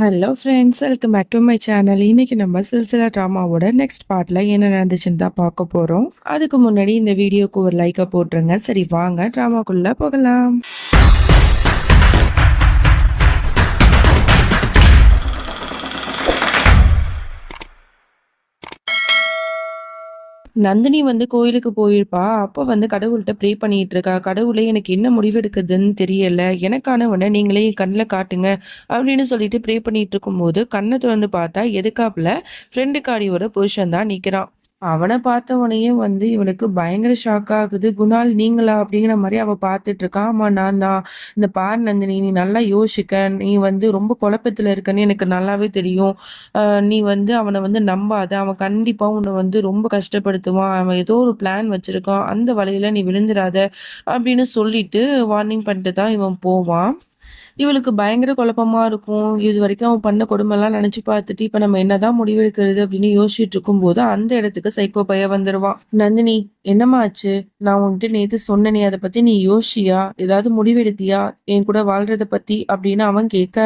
Hello friends, welcome back to my channel. இன்னைக்கு நம்ம சில்சிலா ட்ராமாவோட next பார்ட்ல என்ன நடந்துச்சுன்னு தான் பார்க்க போறோம். அதுக்கு முன்னாடி இந்த வீடியோக்கு ஒரு லைக்கை போட்டுருங்க. சரி, வாங்க ட்ராமாக்குள்ள போகலாம். நந்தினி வந்து கோயிலுக்கு போயிருப்பா. அப்போ வந்து கடவுள்கிட்ட ப்ரே பண்ணிட்டு இருக்கா. கடவுளே, எனக்கு என்ன முடிவெடுக்குதுன்னு தெரியல, எனக்கானவனை நீங்களே என் கண்ணில் காட்டுங்க அப்படின்னு சொல்லிட்டு ப்ரே பண்ணிட்டு இருக்கும்போது கண்ணை திறந்து பார்த்தா எதுக்காப்புல ஃப்ரெண்டுக்காரியோட புருஷன் தான் நிற்கிறான். அவனை பார்த்த உடனேயே வந்து இவனுக்கு பயங்கர ஷாக் ஆகுது. குணால், நீங்களா அப்படிங்கிற மாதிரி அவ பார்த்துட்டு இருக்கா. ஆமா, நான் தான். இந்த பார் நந்தினி, நீ நல்லா யோசிக்க, நீ வந்து ரொம்ப குழப்பத்துல இருக்கன்னு எனக்கு நல்லாவே தெரியும். நீ வந்து அவனை வந்து நம்பாத. அவன் கண்டிப்பா உன்னை வந்து ரொம்ப கஷ்டப்படுத்துவான். அவன் ஏதோ ஒரு பிளான் வச்சிருக்கான். அந்த வலையில நீ விழுந்துடாத அப்படின்னு சொல்லிட்டு வார்னிங் பண்ணிட்டு தான் இவன் போவான். இவளுக்கு பயங்கர குழப்பமா இருக்கும். இது வரைக்கும் அவன் பண்ண கொடுமைலாம் நினைச்சு பார்த்துட்டு இப்ப நம்ம என்னதான் முடிவெடுக்கிறது அப்படின்னு யோசிச்சுட்டு இருக்கும்போது அந்த இடத்துக்கு சைக்கோ பைய வந்துருவான். நந்தினி, என்னம்மா ஆச்சு? நான் உன்கிட்ட நேத்து சொன்னனே, அதை பத்தி நீ யோசிச்சியா? ஏதாவது முடிவெடுத்தியா என் கூட வாழ்றத பத்தி அப்படின்னு அவன் கேட்க,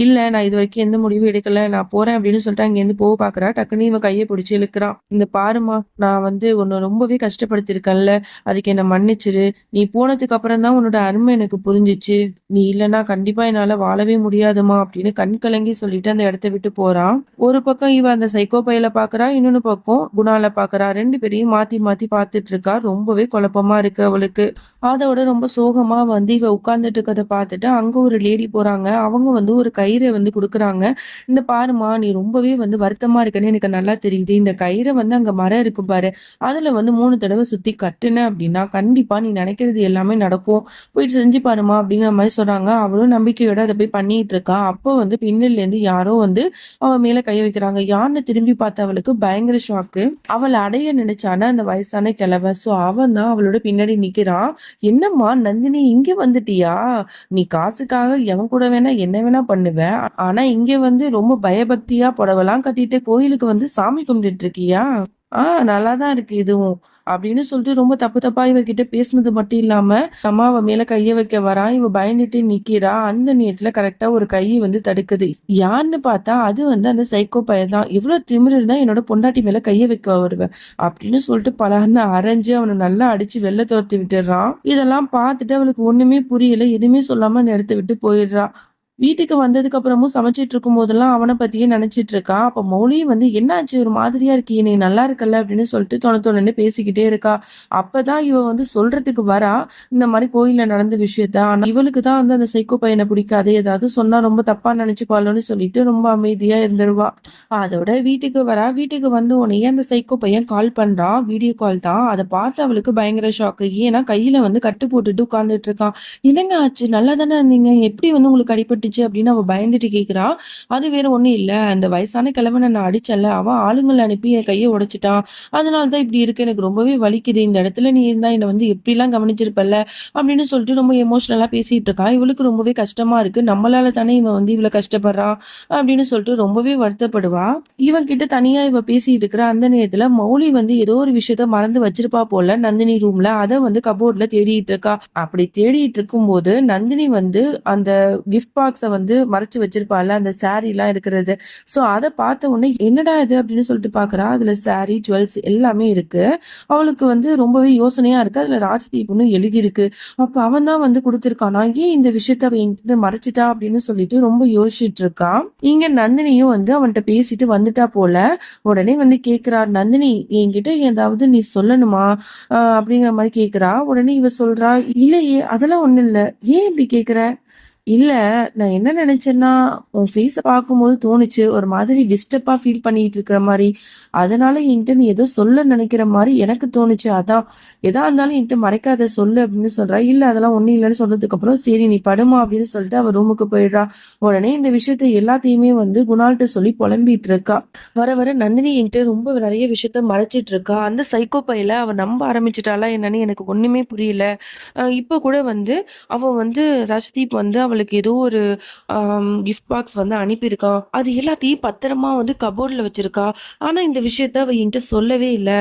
இல்ல, நான் இது வரைக்கும் எந்த முடிவும் எடுக்கல, நான் போறேன் அப்படின்னு சொல்லிட்டு அங்கேருந்து போக பாக்குறா. டக்குன்னு இவன் கையை பிடிச்சி இழுக்கிறான். இந்த பாருமா, நான் வந்து உன்னை ரொம்பவே கஷ்டப்படுத்திருக்கேன்ல, அதுக்கு என்ன மன்னிச்சிரு. நீ போனதுக்கு அப்புறம் தான் உன்னோட அருமை எனக்கு புரிஞ்சிச்சு. நீ இல்லைன்னா கண்டிப்பா என்னால வாழவே முடியாதுமா அப்படின்னு கண் கலங்கி சொல்லிட்டு அந்த இடத்த விட்டு போறான். ஒரு பக்கம் இவ அந்த சைக்கோ பையில பாக்குறா, இன்னொன்னு பக்கம் குணால பாக்குறா. ரெண்டு பேரையும் மாத்தி மாத்தி பார்த்துட்டு இருக்கா. ரொம்பவே குழப்பமா இருக்கு அவளுக்கு. அதோட ரொம்ப சோகமா வந்து இவ உட்கார்ந்துட்டு இருக்கதை பார்த்துட்டு அங்க ஒரு லேடி போறாங்க. அவங்க வந்து ஒரு கயிறை வந்து கொடுக்குறாங்க. இந்த பாருமா, நீ ரொம்பவே வந்து வருத்தமா இருக்கன்னு எனக்கு நல்லா தெரியுது. இந்த கயிறை வந்து அங்க மரம் இருக்கு பாரு, அதுல வந்து 3 தடவை சுத்தி கட்டுன அப்படின்னா கண்டிப்பா நீ நினைக்கிறது எல்லாமே நடக்கும். போயிட்டு செஞ்சு பாருமா அப்படிங்கிற மாதிரி சொல்றாங்க. அவளும் நம்பிக்கையோட அதை போய் பண்ணிட்டு இருக்கா. அப்போ வந்து பின்னில இருந்து யாரோ வந்து அவன் மேல கை வைக்கிறாங்க. யாருன்னு திரும்பி பார்த்த அவளுக்கு பயங்கர ஷாக்கு. அவளை அடைய நினைச்சான அந்த வயசான கிழவன். சோ அவன் தான் அவளோட பின்னாடி நிக்கிறான். என்னம்மா நந்தினி, இங்க வந்துட்டியா? நீ காசுக்காக எவன் கூட வேணா என்ன வேணா பண்ணுவ, ஆனா இங்க வந்து ரொம்ப பயபக்தியா புடவெல்லாம் கட்டிட்டு கோயிலுக்கு வந்து சாமி கும்பிட்டு இருக்கியா? நல்லாதான் இருக்கு இதுவும் அப்படின்னு சொல்லிட்டு ரொம்ப தப்பு தப்பா இவகிட்ட பேசுனது மட்டும் இல்லாம அம்மா அவ மேல கைய வைக்க வரா. இவ பயந்துட்டு நிக்கிறா. அந்த நேரத்துல கரெக்டா ஒரு கை வந்து தடுக்குது. யாருன்னு பார்த்தா அது வந்து அந்த சைக்கோ பையன் தான். இவ்வளவு திமிரு இருந்தா என்னோட பொண்டாட்டி மேல கைய வைக்க வருவேன் அப்படின்னு சொல்லிட்டு பலர்னு அரைஞ்சு அவனை நல்லா அடிச்சு வெளில துரத்தி விட்டுறான். இதெல்லாம் பார்த்துட்டு அவளுக்கு ஒண்ணுமே புரியல. எதுவுமே சொல்லாம அந்த இடத்த விட்டு போயிடுறா. வீட்டுக்கு வந்ததுக்கு அப்புறமும் சமைச்சிட்டு இருக்கும் போதெல்லாம் அவனை பத்தியே நினைச்சிட்டு இருக்கா. அப்ப மௌலியும் வந்து, என்னாச்சு, ஒரு மாதிரியா இருக்கே, நீ நல்லா இருக்கல அப்படின்னு சொல்லிட்டு தொண பேசிக்கிட்டே இருக்கா. அப்பதான் இவ வந்து சொல்றதுக்கு வரா இந்த மாதிரி கோயில்ல நடந்த விஷயத்த. ஆனா இவளுக்கு தான் வந்து அந்த சைக்கோ பையனை பிடிக்காது. ஏதாவது சொன்னா ரொம்ப தப்பா நினைச்சுப்பாளோன்னு சொல்லிட்டு ரொம்ப அமைதியா இருந்துருவா. அதோட வீட்டுக்கு வரா. வீட்டுக்கு வந்து உடனே அந்த சைக்கோ பையன் கால் பண்றான். வீடியோ கால் தான். அதை பார்த்து அவளுக்கு பயங்கர ஷாக்கு. ஏன்னா கையில வந்து கட்டு போட்டுட்டு உட்கார்ந்துட்டு இருக்கான். என்னங்க ஆச்சு? நல்லா தானே இருந்தீங்க, எப்படி வந்து உங்களுக்கு அடிபட்டுச்சு அப்படின்னு அவ பயந்துட்டு கேக்குறா. அது வேற ஒண்ணும் இல்ல, அந்த வயசான கிழவனை நான் அடிச்சல, அவன் ஆளுங்களை அனுப்பி என் கையை உடைச்சிட்டான். அதனாலதான் இப்படி இருக்கு, எனக்கு ரொம்பவே வலிக்குது. இந்த இடத்துல நீ இருந்தா என்னை வந்து எப்படிலாம் கவனிச்சிருப்பல்ல அப்படின்னு சொல்லிட்டு ரொம்ப எமோஷனலா பேசிட்டு இருக்கான். இவளுக்கு ரொம்பவே கஷ்டமா இருக்கு. நம்மளால தானே இவன் வந்து இவ்வளவு கஷ்டப்படுறான் அப்படின்னு சொல்லிட்டு ரொம்பவே வருத்தப்படுவா. இவன் கிட்ட தனியா இவ பேசிட்டு இருக்கிற அந்த நேரத்துல மௌலி வந்து ஏதோ ஒரு விஷயத்த மறந்து வச்சிருப்பா போல நந்தினி ரூம்ல. அதை வந்து கபோர்ட்ல தேடிட்டு இருக்கா. அப்படி தேடிட்டு இருக்கும்போது நந்தினி வந்து அந்த கிஃப்ட் பாக்ஸை வந்து மறைச்சு வச்சிருப்பாள், அந்த சாரி எல்லாம் இருக்கிறது. ஸோ அதை பார்த்த உடனே என்னடா இது அப்படின்னு சொல்லிட்டு பாக்குறா. அதுல சாரி, ஜுவல்ஸ் எல்லாமே இருக்கு. அவளுக்கு வந்து ரொம்பவே யோசனையா இருக்கு. அதுல ராஜ்தீப்னு எழுதியிருக்கு. அப்ப அவன் தான் வந்து கொடுத்திருக்கானா, ஏன் இந்த விஷயத்த அவ என்கிட்ட மறைச்சிட்டா அப்படின்னு சொல்லிட்டு ரொம்ப யோசிச்சுட்டு இருக்கா. இங்க நந்தினியும் வந்து அவன்கிட்ட பேசிட்டு வந்துட்டா போல. உடனே வந்து கேக்குறா, நந்தினி என்கிட்ட ஏதாவது நீ சொல்லணுமா அப்படிங்கிற மாதிரி கேக்குறா. உடனே இவ சொல்றா, இல்லையே அதெல்லாம் ஒண்ணும் இல்ல, ஏன் இப்படி கேக்குற? இல்ல, நான் என்ன நினைச்சேன்னா, உன் ஃபேஸ பார்க்கும்போது தோணுச்சு, ஒரு மாதிரி டிஸ்டர்பா ஃபீல் பண்ணிட்டு இருக்கிற மாரி. அதனால என்கிட்ட நீ ஏதோ சொல்ல நினைக்கிற மாரி எனக்கு தோணுச்சு. அதான், எதா இருந்தாலும் என்கிட்ட மறைக்காத சொல்லு அப்படின்னு சொல்றா. இல்ல அதெல்லாம் ஒண்ணும் இல்லைன்னு சொன்னதுக்கு அப்புறம் சரி நீ படுமா அப்படின்னு சொல்லிட்டு அவ ரூமுக்கு போயிடுறா. உடனே இந்த விஷயத்த எல்லாத்தையுமே வந்து குணால்கிட்ட சொல்லி புலம்பிட்டு இருக்கா. வர வர நந்தினி என்கிட்ட ரொம்ப நிறைய விஷயத்த மறைச்சிட்டு இருக்கா. அந்த சைக்கோ பையில அவ நம்ப ஆரம்பிச்சிட்டாளா என்னன்னு எனக்கு ஒண்ணுமே புரியல. இப்ப கூட வந்து அவ வந்து ராஜ்தீப் வந்து அவளுக்கு ஏதோ ஒரு கிஃப்ட் பாக்ஸ் வந்து அனுப்பியிருக்கா. அது எல்லாத்தையும் பத்திரமா வந்து கபோர்டில் வச்சிருக்கா. ஆனா இந்த விஷயத்த அவ என்கிட்ட சொல்லவே இல்லை.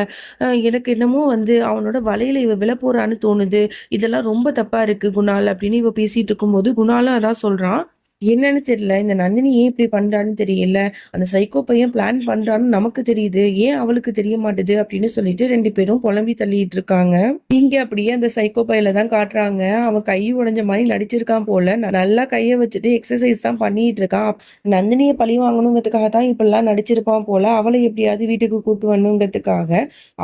எனக்கு என்னமோ வந்து அவனோட வலையில இவ விழ போறான்னு தோணுது. இதெல்லாம் ரொம்ப தப்பா இருக்கு குணால் அப்படின்னு இவ பேசிட்டு இருக்கும்போது குணாலும் அதான் சொல்றான். என்னன்னு தெரியல. இந்த நந்தினி ஏன் இப்படி பண்றான்னு தெரியல. அந்த சைக்கோ பையன் பிளான் பண்றான்னு நமக்கு தெரியுது. ஏன் அவளுக்கு தெரிய மாட்டுது அப்படின்னு சொல்லிட்டு 2 பேரும் புலம்பி தள்ளிட்டு இருக்காங்க. இங்க அப்படியே அந்த சைக்கோ பையல தான் காட்டுறாங்க. அவன் கை உடைஞ்ச மாதிரி நடிச்சிருக்கான் போல. நல்லா கைய வச்சுட்டு எக்ஸர்சைஸ் தான் பண்ணிட்டு இருக்கான். நந்தினிய பழி வாங்கணுங்கிறதுக்காக தான் இப்படிலாம் நடிச்சிருப்பான் போல. அவளை எப்படியாவது வீட்டுக்கு கூட்டு வரணுங்கிறதுக்காக.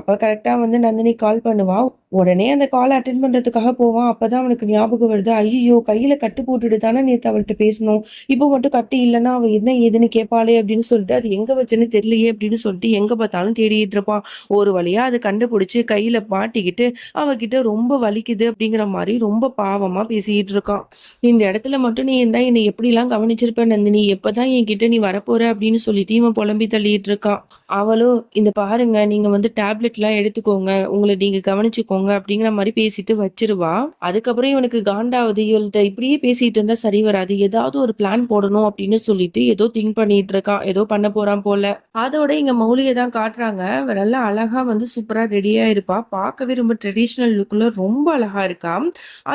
அப்ப கரெக்டா வந்து நந்தினி கால் பண்ணுவா. உடனே அந்த கால் அட்டென்ட் பண்றதுக்காக போவான். அப்பதான் அவனுக்கு ஞாபகம் வருது. ஐயோ, கையில கட்டு போட்டுட்டு தானே நேத்து அவள்கிட்ட பேசணும். இப்போ மட்டும் கட்டு இல்லைன்னா அவ என்ன ஏதுன்னு கேட்பாளே அப்படின்னு சொல்லிட்டு அது எங்க வச்சுன்னு தெரியலையே அப்படின்னு சொல்லிட்டு எங்க பார்த்தாலும் தேடிட்டு இருப்பான். ஒரு வழியா அதை கண்டுபிடிச்சு கையில மாட்டிக்கிட்டு அவகிட்ட ரொம்ப வலிக்குது அப்படிங்கிற மாதிரி ரொம்ப பாவமா பேசிட்டு இருக்கான். இந்த இடத்துல மட்டும் நீ இருந்தா என்னை எப்படிலாம் கவனிச்சிருப்ப நந்தினி, எப்பதான் என்கிட்ட நீ வரப்போற அப்படின்னு சொல்லிட்டு இவன் புலம்பி தள்ளிட்டு இருக்கான். அவளும் இந்த பாருங்க, நீங்க வந்து டேப்லெட்லாம் எடுத்துக்கோங்க, உங்களை நீங்க கவனிச்சுக்கோங்க அப்படிங்கிற மாதிரி பேசிட்டு வச்சிருவா. அதுக்கப்புறம் இவனுக்கு காண்டாவது, இவள்கிட்ட இப்படியே பேசிட்டு இருந்தா சரி வராது, ஏதாவது ஒரு பிளான் போடணும் அப்படின்னு சொல்லிட்டு ஏதோ திங்க் பண்ணிட்டு இருக்கான். ஏதோ பண்ண போறான் போல. அதோட இங்க மௌலியை தான் காட்டுறாங்க. அவ நல்லா அழகா வந்து சூப்பரா ரெடியா இருப்பா. பார்க்கவே ரொம்ப ட்ரெடிஷ்னல் லுக்ல ரொம்ப அழகா இருக்கா.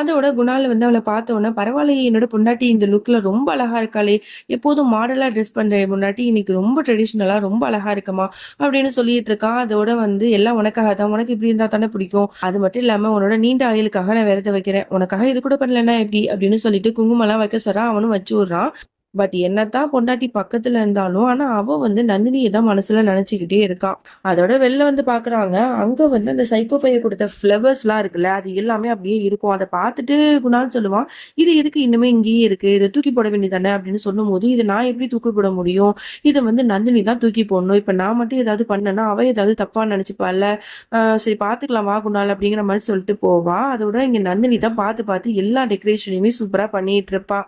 அதோட குணால வந்து அவளை பார்த்த உடனே பரவாயில்லையே, என்னோட பொண்டாட்டி இந்த லுக்ல ரொம்ப அழகா இருக்காளே, எப்போதும் மாடலா ட்ரெஸ் பண்ற பொண்டாட்டி இன்னைக்கு ரொம்ப ட்ரெடிஷ்னலா ரொம்ப அழகா இருக்கமா அப்படின்னு சொல்லிட்டு இருக்கான். அதோட வந்து எல்லாம் உனக்காக தான், உனக்கு இப்படி இருந்தா தானே பிடிக்கும், அது மட்டும் இல்லாம உன்னோட நீண்ட ஆயுளுக்காக நான் விரத வைக்கிறேன், உனக்காக இது கூட பண்ணலன்னா எப்படி அப்படின்னு சொல்லிட்டு குங்குமம்லாம் வைக்க சொல்றான். அவனும் வச்சு விடுறான். பட் என்னத்தான் பொண்டாட்டி பக்கத்துல இருந்தாலும் ஆனா அவ வந்து நந்தினியை தான் மனசுல நினைச்சுக்கிட்டே இருக்கான். அதோட வெளில வந்து பாக்குறாங்க. அங்க வந்து அந்த சைக்கோ பைய கொடுத்த ஃபிளவர்ஸ் எல்லாம் இருக்குல்ல, அது எல்லாமே அப்படியே இருக்கும். அதை பார்த்துட்டு குணால் சொல்லுவான், இது எதுக்கு இன்னுமே இங்கேயே இருக்கு, இதை தூக்கி போட வேண்டியதானே அப்படின்னு சொல்லும் போது, இது நான் எப்படி தூக்கி போட முடியும், இதை வந்து நந்தினி தான் தூக்கி போடணும், இப்ப நான் மட்டும் ஏதாவது பண்ணேன்னா அவ ஏதாவது தப்பா நினைச்சுப்பால, சரி பாத்துக்கலாம் வா குணால் அப்படிங்கிற மாதிரி சொல்லிட்டு போவா. அதோட இங்க நந்தினி தான் பார்த்து பார்த்து எல்லா டெக்கரேஷனையுமே சூப்பரா பண்ணிட்டு இருப்பா.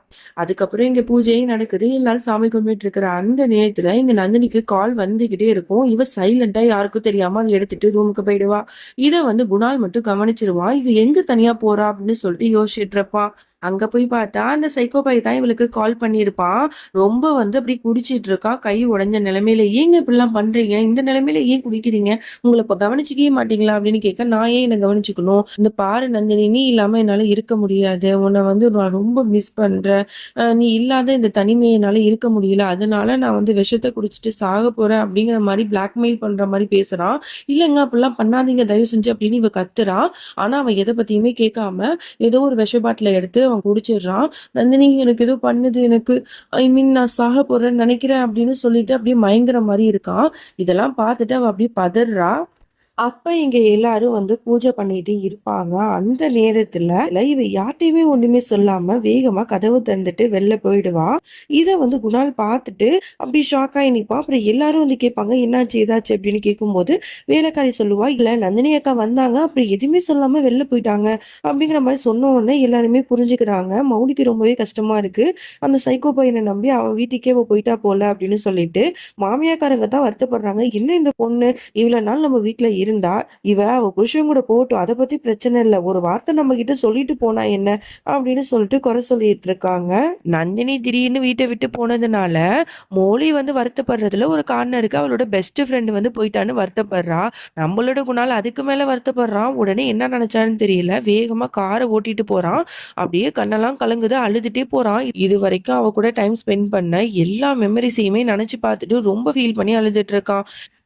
அதுக்கப்புறம் இங்க பூஜையும் நடக்குது. எல்லாரும் சாமி கும்பிட்டு இருக்கிற அந்த நேரத்துல இங்க நந்தினிக்கு கால் வந்துகிட்டே இருக்கும். இவ சைலண்டா யாருக்கும் தெரியாம அதை எடுத்துட்டு ரூமுக்கு போயிடுவா. இத வந்து குணால் மட்டும் கவனிச்சிருவா. இவ எங்க தனியா போறா அப்படின்னு சொல்லிட்டு யோசிச்சுட்டு இருப்பா. அங்க போய் பார்த்தா அந்த சைக்கோ பை தான் இவளுக்கு கால் பண்ணியிருப்பான். ரொம்ப வந்து அப்படி குடிச்சிட்டு இருக்கா, கை உடைஞ்ச நிலைமையில. ஏங்க இப்படிலாம் பண்றீங்க, இந்த நிலைமையில ஏன் குடிக்கிறீங்க, உங்களை இப்ப கவனிச்சுக்கவே மாட்டீங்களா அப்படின்னு கேட்க, நான் ஏன் என்ன கவனிச்சுக்கணும், இந்த பாரு நந்தினி, நீ இல்லாம என்னால இருக்க முடியாது, உன்னை வந்து நான் ரொம்ப மிஸ் பண்றேன், நீ இல்லாத இந்த தனிமையை என்னால இருக்க முடியல, அதனால நான் வந்து விஷத்தை குடிச்சிட்டு சாக போறேன் அப்படிங்கிற மாதிரி பிளாக்மெயில் பண்ற மாதிரி பேசுறான். இல்லைங்க அப்படிலாம் பண்ணாதீங்க தயவு செஞ்சு அப்படின்னு இவ கத்துறா. ஆனா அவன் எதை பத்தியுமே கேட்காம ஏதோ ஒரு விஷ பாட்டில எடுத்து அவன் குடிச்சிடுறான். நந்தினி எனக்கு ஏதோ பண்ணுது, எனக்கு ஐ மீன் நான் சாக போறேன்னு நினைக்கிறேன் அப்படின்னு சொல்லிட்டு அப்படியே மயங்குற மாதிரி இருக்கான். இதெல்லாம் பார்த்துட்டு அவ அப்படியே பதறா. அப்ப இங்க எல்லாரும் வந்து பூஜை பண்ணிட்டு இருப்பாங்க. அந்த நேரத்துல இவ யார்கிட்டயுமே ஒண்ணுமே சொல்லாம வேகமா கதவு திறந்துட்டு வெளில போயிடுவா. இத வந்து குணால் பார்த்துட்டு அப்படி ஷாக் ஆகி நிப்பான். அப்புறம் எல்லாரும் வந்து கேட்பாங்க, என்னாச்சு ஏதாச்சு அப்படின்னு கேட்கும்போது வேலைக்காரி சொல்லுவா, இல்ல நந்தினி அக்கா வந்தாங்க, அப்புறம் எதுவுமே சொல்லாம வெளில போயிட்டாங்க அப்படிங்கிற மாதிரி சொன்ன உடனே எல்லாருமே புரிஞ்சுக்கிறாங்க. மௌலிக்கு ரொம்பவே கஷ்டமா இருக்கு. அந்த சைக்கோ பையனை நம்பி அவன் வீட்டுக்கே போயிட்டா போல அப்படின்னு சொல்லிட்டு மாமியாக்காரங்க தான் வருத்தப்படுறாங்க. என்ன இந்த பொண்ணு இவ்வளவு நாள் நம்ம வீட்டுல இருந்தா, அவ புருஷன் கூட போகட்டும், அதை பத்தி பிரச்சனை இல்ல, ஒரு வார்த்தை நம்ம கிட்ட சொல்லிட்டு போனா என்ன அப்படின்னு சொல்லிட்டு குறை சொல்லிட்டு இருக்காங்க. நந்தினி திடீர்னு வீட்டை விட்டு போனதுனால மோலி வந்து வருத்தப்படுறதுல ஒரு காரணம் இருக்கு. அவளோட பெஸ்ட் ஃப்ரெண்ட் வந்து போயிட்டான்னு வருத்தப்படுறா. நம்மளோட குணால் அதுக்கு மேல வருத்தப்படுறான். உடனே என்ன நினைச்சான்னு தெரியல, வேகமா காரை ஓட்டிட்டு போறான். அப்படியே கண்ணெல்லாம் கலங்குது, அழுதுட்டே போறான். இது வரைக்கும் அவ கூட டைம் ஸ்பெண்ட் பண்ண எல்லா மெமரிஸையுமே நினைச்சு பார்த்துட்டு ரொம்ப ஃபீல் பண்ணி அழுதுட்டு இருக்கான்.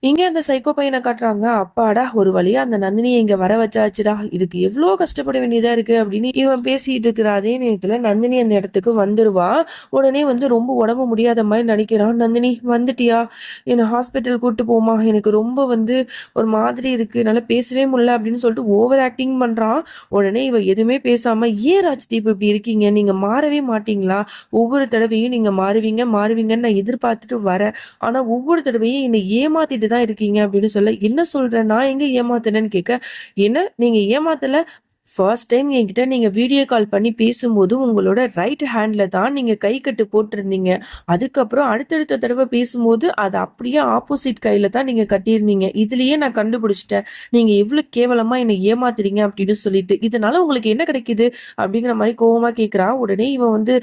இங்க அந்த சைக்கோ பையனை காட்டுறாங்க. அப்பாடா, ஒரு வழியா அந்த நந்தினியை இங்க வர வச்சாச்சுடா, இதுக்கு எவ்வளவு கஷ்டப்பட வேண்டியதா இருக்கு அப்படின்னு இவன் பேசிட்டு இருக்கிற அதே நேரத்துல நந்தினி அந்த இடத்துக்கு வந்துருவா. உடனே வந்து ரொம்ப உடம்பு முடியாத மாதிரி நடிக்கிறான். நந்தினி வந்துட்டியா, என்னை ஹாஸ்பிட்டல் கூட்டு போமா, எனக்கு ரொம்ப வந்து ஒரு மாதிரி இருக்கு, என்னால பேசவே முடியல அப்படின்னு சொல்லிட்டு ஓவர் ஆக்டிங் பண்றான். உடனே இவ எதுவுமே பேசாம, ஏன் ராஜ்தீப் இப்படி இருக்கீங்க, நீங்க மாறவே மாட்டீங்களா, ஒவ்வொரு தடவையும் நீங்க மாறுவீங்க மாறுவீங்கன்னு நான் எதிர்பார்த்துட்டு வரேன், ஆனா ஒவ்வொரு தடவையும் என்னை ஏமாத்திட்டு தான் இருக்கீங்க அப்படின்னு சொல்ல, என்ன சொல்ற, நான் எங்க ஏமாத்தினேன்னு கேட்க, என்ன நீங்க ஏமாத்தல, ஃபர்ஸ்ட் டைம் என்கிட்ட நீங்க வீடியோ கால் பண்ணி பேசும்போது உங்களோட ரைட் ஹேண்ட்ல தான் நீங்க கை கட்டு போட்டிருந்தீங்க, அதுக்கப்புறம் அடுத்தடுத்த தடவை பேசும்போது அது அப்படியே ஆப்போசிட் கையில தான் நீங்க கட்டியிருந்தீங்க, இதுலயே நான் கண்டுபிடிச்சிட்டேன் நீங்க எவ்வளவு கேவலமா என்னை ஏமாத்துறீங்க அப்படின்னு சொல்லிட்டு, இதனால உங்களுக்கு என்ன கிடைக்குது அப்படிங்கிற மாதிரி கோவமா கேட்கிறா. உடனே இவன் வந்து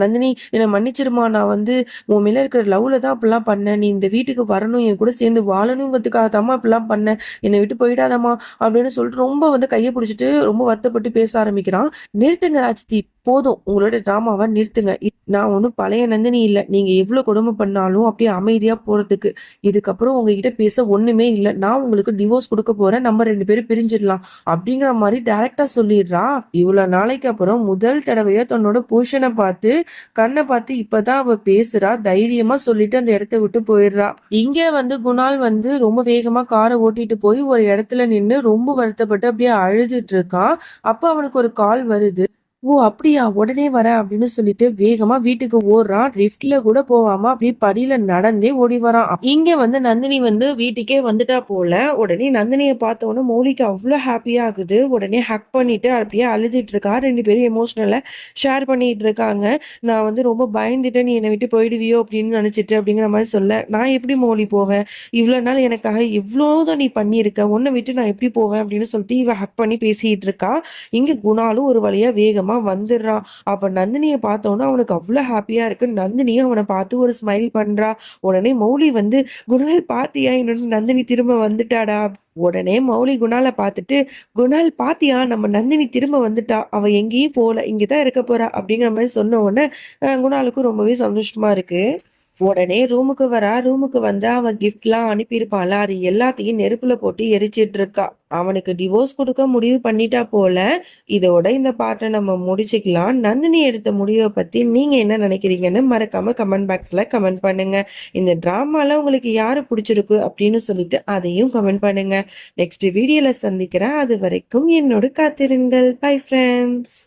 நந்தினி என்னை மன்னிச்சிருமா, நான் வந்து உன் மேல இருக்கிற லவ்ல தான் அப்படிலாம் பண்ணேன், நீ இந்த வீட்டுக்கு வரணும், என் கூட சேர்ந்து வாழணுங்கிறதுக்காக தாம்மா அப்படிலாம் பண்ணேன், என்னை விட்டு போயிடாதம்மா அப்படின்னு சொல்லிட்டு ரொம்ப வந்து கையை பிடிச்சிட்டு ரொம்ப வருத்தப்பட்டு பேச ஆரம்பிக்கிறான். நிறுத்துங்க ராஜ்தீப், போதும் உங்களோட டிராமாவை நிறுத்துங்க. நான் ஒன்றும் பழைய நந்தினி இல்லை. நீங்க எவ்வளவு கொடுமை பண்ணாலும் அப்படியே அமைதியா போறதுக்கு. இதுக்கப்புறம் உங்ககிட்ட பேச ஒண்ணுமே இல்லை. நான் உங்களுக்கு டிவோர்ஸ் கொடுக்க போறேன். நம்ம 2 பேரும் பிரிஞ்சிடலாம் அப்படிங்கிற மாதிரி டைரக்டா சொல்லிடுறா. இவ்வளவு நாளைக்கு அப்புறம் முதல் தடவையா தன்னோட புருஷனை பார்த்து கண்ணை பார்த்து இப்பதான் அவ பேசுறா. தைரியமா சொல்லிட்டு அந்த இடத்த விட்டு போயிடுறா. இங்க வந்து குணால் வந்து ரொம்ப வேகமா காரை ஓட்டிட்டு போய் ஒரு இடத்துல நின்னு ரொம்ப வருத்தப்பட்டு அப்படியே அழுதுட்டு இருக்கான். அப்ப அவனுக்கு ஒரு கால் வருது. ஓ! அப்படியா? உடனே வரேன் அப்படின்னு சொல்லிட்டு வேகமா வீட்டுக்கு ஓடுறான். லிஃப்ட்ல கூட போகாம அப்படியே படியில நடந்தே ஓடி வரான். இங்க வந்து நந்தினி வந்து வீட்டுக்கே வந்துட்டா போல. உடனே நந்தினிய பார்த்த உடனே மௌலிக்கு அவ்ளோ ஹாப்பியா ஆகுது. உடனே ஹக் பண்ணிட்டு அப்படியே அழுதுட்டு இருக்கா. 2 பேரும் எமோஷனலா ஷேர் பண்ணிட்டு இருக்காங்க. நான் வந்து ரொம்ப பயந்துட்டேன். நீ என்னை விட்டு போயிடுவியோ அப்படின்னு நினைச்சிட்டு அப்படிங்கிற மாதிரி சொல்ல, நான் எப்படி மௌலி போவேன்? இவ்வளோ நாள் எனக்காக எவ்வளோதான் நீ பண்ணியிருக்க. உன்னை விட்டு நான் எப்படி போவேன் அப்படின்னு சொல்லிட்டு இவ ஹக் பண்ணி பேசிட்டு இருக்கா. இங்க குணாலும் ஒரு வழியா வேகமா வந்துடுறான். அப்ப நந்தினிய பார்த்தோன்னா அவனுக்கு அவ்வளவு ஹாப்பியா இருக்கு. நந்தினியும் அவனை பார்த்து ஒரு ஸ்மைல் பண்றா. உடனே மௌலி வந்து, குணால் பாத்தியா என்னோட நந்தினி திரும்ப வந்துட்டாடா. உடனே மௌலி குணால பார்த்துட்டு, குணால் பாத்தியா நம்ம நந்தினி திரும்ப வந்துட்டா. அவ எங்கேயும் போல, இங்கதான் இருக்க போறா அப்படிங்கிற மாதிரி சொன்ன உடனே குணாலுக்கு ரொம்பவே சந்தோஷமா இருக்கு. உடனே ரூமுக்கு வரா. ரூமுக்கு வந்து அவன் கிஃப்ட்லாம் அனுப்பியிருப்பான்ல, அது எல்லாத்தையும் நெருப்புல போட்டு எரிச்சிட்டு இருக்கா. அவனுக்கு டிவோர்ஸ் கொடுக்க முடிவு பண்ணிட்டா போல. இதோட இந்த பாட்டை நம்ம முடிச்சுக்கலாம். நந்தினி எடுத்த முடிவை பத்தி நீங்க என்ன நினைக்கிறீங்கன்னு மறக்காம கமெண்ட் பாக்ஸ்ல கமெண்ட் பண்ணுங்க. இந்த டிராமால உங்களுக்கு யாரு பிடிச்சிருக்கு அப்படின்னு சொல்லிட்டு அதையும் கமெண்ட் பண்ணுங்க. நெக்ஸ்ட் வீடியோல சந்திக்கிறேன். அது வரைக்கும் என்னோட காத்திருங்கள். Bye friends.